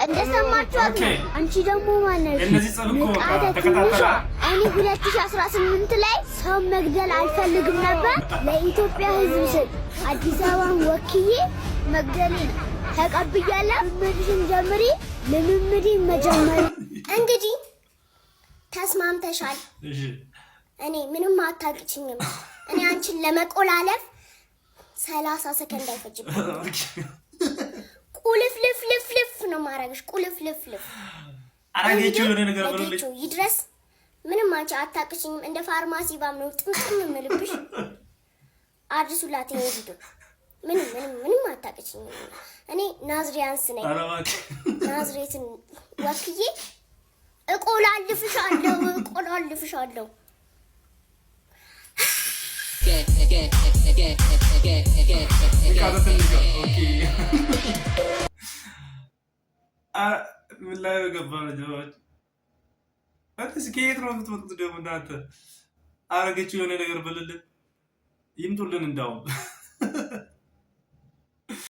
እንደሰማችኋት አንቺ ደግሞ ማነሽ? ተከታተላ እኔ 2018 ላይ ሰው መግደል አልፈልግም ነበር። ለኢትዮጵያ ሕዝብ ስል አዲስ አበባን ወክዬ መግደልን ተቀብያለሁ። ልምምድሽን ጀምሪ፣ ልምምድን መጀመሪ። እንግዲህ ተስማምተሻል። እኔ ምንም አታውቂኝም። እኔ አንቺን ለመቆላለፍ 30 ሰከንድ አይፈጅብኝ። ቁልፍልፍልፍልፍ ነው ማረግሽ። ቁልፍልፍልፍ አራጌችሁ የሆነ ነገር ብሎልኝ ይድረስ። ምንም አንቺ አታውቂኝም። እንደ ፋርማሲ ባም ነው ጥምጥም የምልብሽ። አድርሱላት ይሄ ቪዲዮ። ምንም አታውቂኝም። እኔ ናዝሪያንስ ነኝ። ናዝሬትን ወክዬ እቆላልፍሻለሁ። ምን ላይ ገባ ልጆች? አንተስ ከየት ነው የምትመጡት ደግሞ እናንተ? አረገችው የሆነ ነገር በልልን ይምጡልን እንዳውም